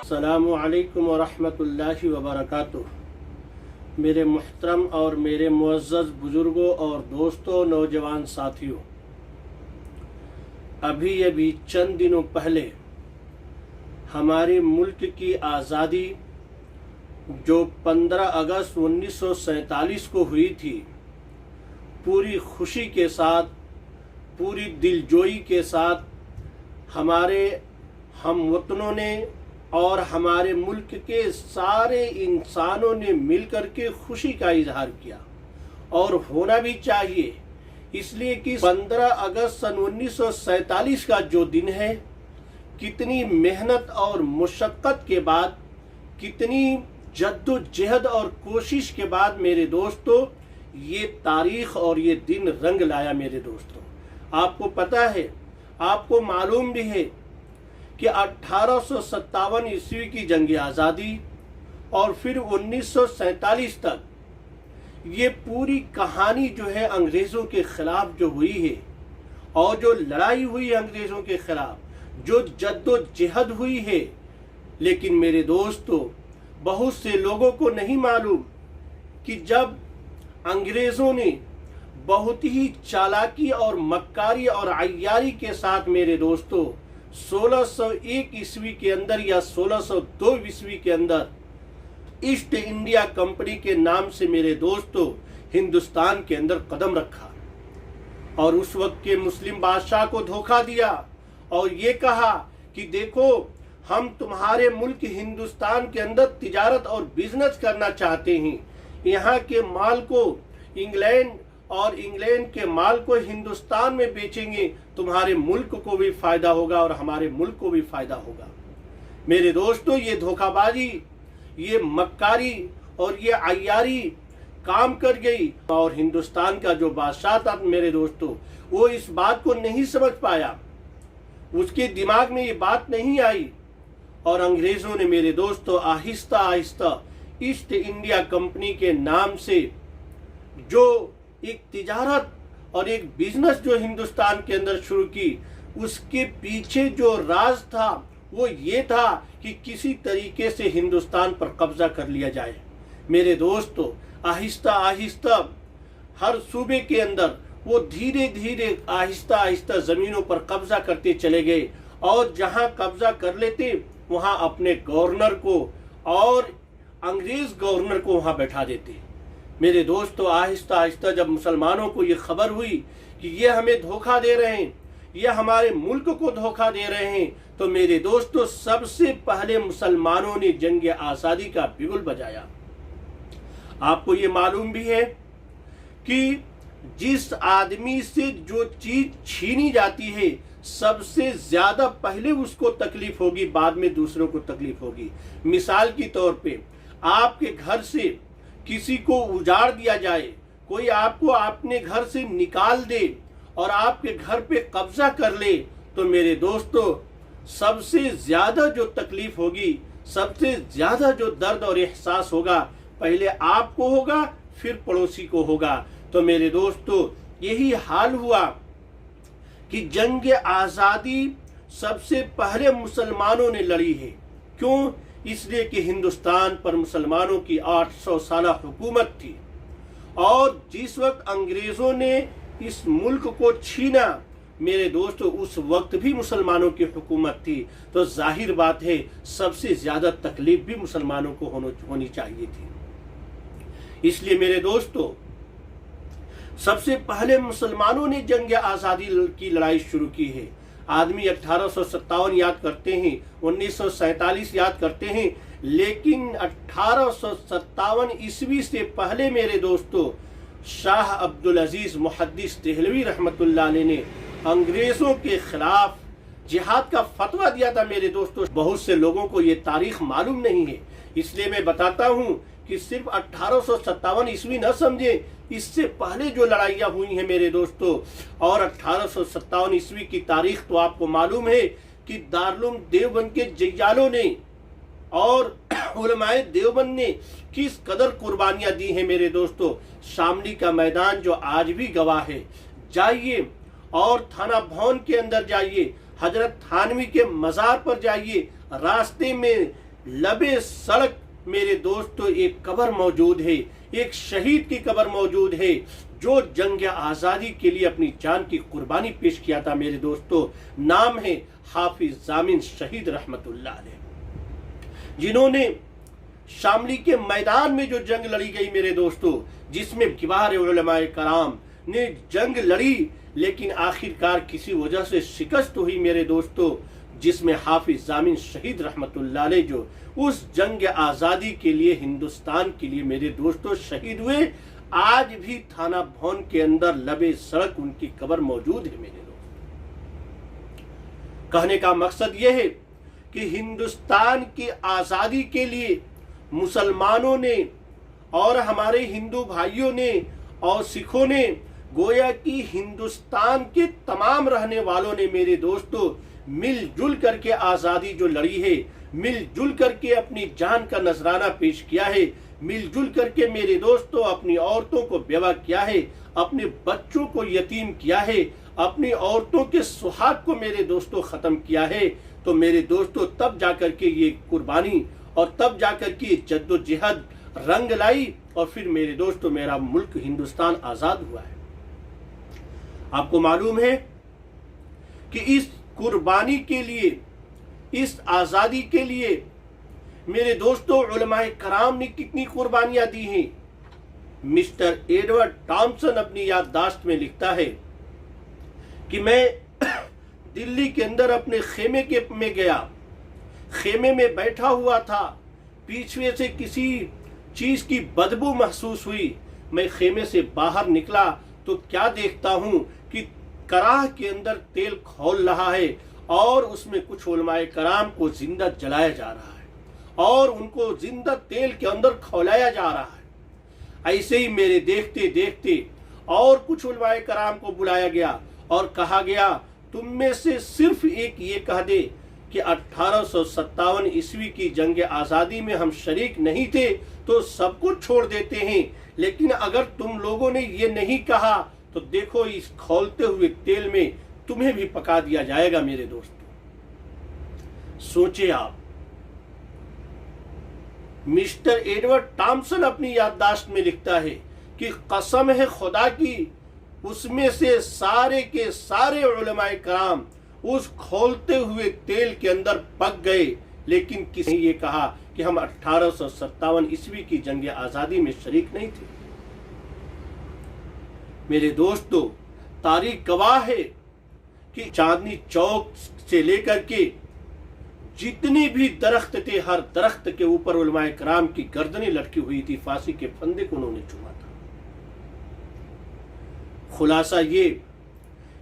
अस्सलामु अलैकुम वरहमतुल्लाहि वबरकातुह। मेरे मुहतरम और मेरे मुअज़्ज़ज़ बुज़ुर्गों और दोस्तों, नौजवान साथियों, अभी चंद दिनों पहले हमारे मुल्क की आज़ादी जो 15 अगस्त 1947 को हुई थी, पूरी खुशी के साथ, पूरी दिलजोई के साथ हमारे हमवतनों ने और हमारे मुल्क के सारे इंसानों ने मिलकर के खुशी का इजहार किया, और होना भी चाहिए। इसलिए कि 15 अगस्त सन 1947 का जो दिन है, कितनी मेहनत और मुशक्क़त के बाद, कितनी जद्दोजहद और कोशिश के बाद मेरे दोस्तों ये तारीख़ और ये दिन रंग लाया। मेरे दोस्तों, आपको पता है, आपको मालूम भी है कि 1857 ईस्वी की जंग आज़ादी और फिर 1947 तक ये पूरी कहानी जो है अंग्रेज़ों के ख़िलाफ़ जो हुई है, और जो लड़ाई हुई है अंग्रेज़ों के ख़िलाफ़, जो जद्दोजहद हुई है। लेकिन मेरे दोस्तों, बहुत से लोगों को नहीं मालूम कि जब अंग्रेज़ों ने बहुत ही चालाकी और मक्कारी और अय्यारी के साथ मेरे दोस्तों 1601 ईस्वी के अंदर या 1602 ईस्वी के अंदर ईस्ट इंडिया कंपनी के नाम से मेरे दोस्तों हिंदुस्तान के अंदर कदम रखा, और उस वक्त के मुस्लिम बादशाह को धोखा दिया और ये कहा कि देखो, हम तुम्हारे मुल्क हिंदुस्तान के अंदर तिजारत और बिजनेस करना चाहते हैं, यहाँ के माल को इंग्लैंड और इंग्लैंड के माल को हिंदुस्तान में बेचेंगे, तुम्हारे मुल्क को भी फायदा होगा और हमारे मुल्क को भी फायदा होगा। मेरे दोस्तों, ये धोखाबाजी, ये मक्कारी और ये अय्यारी काम कर गई, और हिंदुस्तान का जो बादशाह था मेरे दोस्तों, वो इस बात को नहीं समझ पाया, उसके दिमाग में ये बात नहीं आई, और अंग्रेजों ने मेरे दोस्तों Aahista Aahista east India company के नाम से जो एक तिजारत और एक बिजनेस जो हिंदुस्तान के अंदर शुरू की, उसके पीछे जो राज था वो ये था कि किसी तरीके से हिंदुस्तान पर कब्जा कर लिया जाए। मेरे दोस्तों, आहिस्ता आहिस्ता हर सूबे के अंदर वो धीरे धीरे आहिस्ता आहिस्ता ज़मीनों पर कब्जा करते चले गए, और जहां कब्जा कर लेते वहां अपने गवर्नर को और अंग्रेज गवर्नर को वहां बैठा देते। मेरे दोस्तों, आहिस्ता आहिस्ता जब मुसलमानों को ये खबर हुई कि ये हमें धोखा दे रहे हैं, ये हमारे मुल्क को धोखा दे रहे हैं, तो मेरे दोस्तों सबसे पहले मुसलमानों ने जंग आज़ादी का बिगुल बजाया। आपको ये मालूम भी है कि जिस आदमी से जो चीज छीनी जाती है, सबसे ज्यादा पहले उसको तकलीफ होगी, बाद में दूसरों को तकलीफ होगी। मिसाल के तौर पे, आपके घर से किसी को उजाड़ दिया जाए, कोई आपको अपने घर से निकाल दे और आपके घर पे कब्जा कर ले, तो मेरे दोस्तों सबसे ज्यादा जो तकलीफ होगी, सबसे ज्यादा जो दर्द और एहसास होगा, पहले आपको होगा, फिर पड़ोसी को होगा। तो मेरे दोस्तों, यही हाल हुआ कि जंग आज़ादी सबसे पहले मुसलमानों ने लड़ी है। क्यों? इसलिए कि हिंदुस्तान पर मुसलमानों की 800 साल हुकूमत थी, और जिस वक्त अंग्रेज़ों ने इस मुल्क को छीना, मेरे दोस्तों उस वक्त भी मुसलमानों की हुकूमत थी, तो जाहिर बात है सबसे ज़्यादा तकलीफ भी मुसलमानों को होनी चाहिए थी। इसलिए मेरे दोस्तों, सबसे पहले मुसलमानों ने जंग आज़ादी की लड़ाई शुरू की है। आदमी 1857 याद करते हैं, 1947 याद करते हैं, लेकिन 1857 ईस्वी से पहले मेरे दोस्तों शाह अब्दुल अजीज मुहद्दिस देहलवी रहमतुल्लाह अलैह ने अंग्रेज़ों के खिलाफ जिहाद का फतवा दिया था। मेरे दोस्तों, बहुत से लोगों को ये तारीख मालूम नहीं है, इसलिए मैं बताता हूँ कि सिर्फ 1857 ईस्वी न समझे, इससे पहले जो लड़ाइयाँ हुई हैं मेरे दोस्तों, और 1857 ईस्वी की तारीख तो आपको मालूम है कि दारुल देवबंद के जय्यालों ने और उलमाए देवबंद ने किस कदर कुर्बानियाँ दी हैं मेरे दोस्तों। शामली का मैदान जो आज भी गवाह है, जाइए और थाना भवन के अंदर जाइए, हजरत थानवी के मज़ार पर जाइए, रास्ते में लबे सड़क मेरे दोस्तों एक कब्र मौजूद है, एक शहीद की कब्र मौजूद है जो जंग आज़ादी के लिए अपनी जान की कुर्बानी पेश किया था मेरे दोस्तों। नाम है हाफिज जामिन शहीद रहमतुल्लाह अलैह, जिन्होंने शामली के मैदान में जो जंग लड़ी गई मेरे दोस्तों, जिसमें किबार उलमाए कराम ने जंग लड़ी, लेकिन आखिरकार किसी वजह से शिकस्त हुई मेरे दोस्तों, जिसमें हाफिज जामिन शहीद रहमतुल्लाह अलैह जो उस जंग आज़ादी के लिए, हिंदुस्तान के लिए मेरे दोस्तों शहीद हुए। आज भी थाना भवन के अंदर लबे सड़क उनकी कब्र मौजूद है मेरे दोस्तों। कहने का मकसद यह है कि हिंदुस्तान की आज़ादी के लिए मुसलमानों ने और हमारे हिंदू भाइयों ने और सिखों ने, गोया कि हिंदुस्तान के तमाम रहने वालों ने मेरे दोस्तों मिलजुल करके आज़ादी जो लड़ी है, मिलजुल करके अपनी जान का नजराना पेश किया है, मिलजुल करके मेरे दोस्तों अपनी औरतों को बेवा किया है, अपने बच्चों को यतीम किया है, अपनी औरतों के सुहाग को मेरे दोस्तों खत्म किया है। तो मेरे दोस्तों तब जाकर के ये कुर्बानी और तब जाकर के जद्दोजहद रंग लाई और फिर मेरे दोस्तों मेरा मुल्क हिंदुस्तान आजाद हुआ है। आपको मालूम है कि इस कुर्बानी के लिए, इस आजादी के लिए मेरे दोस्तों उलमाए कराम ने कितनी कुर्बानियां दी हैं। मिस्टर एडवर्ड टॉमसन अपनी याददाश्त में लिखता है कि मैं दिल्ली के अंदर अपने खेमे में गया, खेमे में बैठा हुआ था, पीछे से किसी चीज की बदबू महसूस हुई। मैं खेमे से बाहर निकला तो क्या देखता हूं कि कराह के अंदर तेल खौल रहा है और उसमें कुछ उलमाए कराम को जिंदा जलाया जा रहा है और उनको जिंदा तेल के अंदर खौलाया जा रहा है। ऐसे ही मेरे देखते देखते और कुछ उलमाए कराम को बुलाया गया और कहा गया, तुम में से सिर्फ एक ये कह दे कि 1857 ईस्वी की जंग आज़ादी में हम शरीक नहीं थे तो सब कुछ छोड़ देते हैं, लेकिन अगर तुम लोगों ने ये नहीं कहा तो देखो इस खौलते हुए तेल में तुम्हें भी पका दिया जाएगा। मेरे दोस्तों सोचे आप, मिस्टर एडवर्ड टॉमसन अपनी याददाश्त में लिखता है कि कसम है खुदा की, उसमें से सारे के सारे उलमाए कराम उस खौलते हुए तेल के अंदर पक गए, लेकिन किसी ने ये कहा कि हम 1857 ईस्वी की जंग आज़ादी में शरीक नहीं थे। मेरे दोस्तों तारीख गवाह है कि चांदनी चौक से लेकर के जितने भी दरख्त थे, हर दरख्त के ऊपर उलमाए कराम की गर्दनें लटकी हुई थी, फांसी के फंदे को उन्होंने चुमा था। खुलासा ये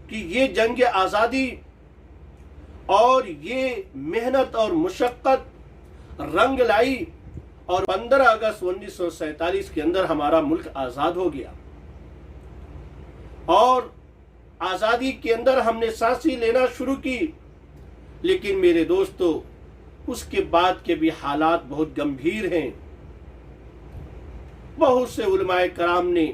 कि ये जंग आज़ादी और ये मेहनत और मुशक्कत रंग लाई और 15 अगस्त 1947 के अंदर हमारा मुल्क आज़ाद हो गया और आज़ादी के अंदर हमने सांसें लेना शुरू की। लेकिन मेरे दोस्तों उसके बाद के भी हालात बहुत गंभीर हैं। बहुत से उलमाए कराम ने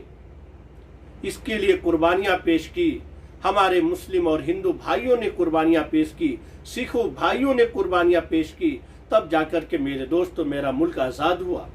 इसके लिए कुर्बानियां पेश की, हमारे मुस्लिम और हिंदू भाइयों ने कुर्बानियां पेश की, सिखों भाइयों ने कुर्बानियां पेश की, तब जाकर के मेरे दोस्तों मेरा मुल्क आज़ाद हुआ।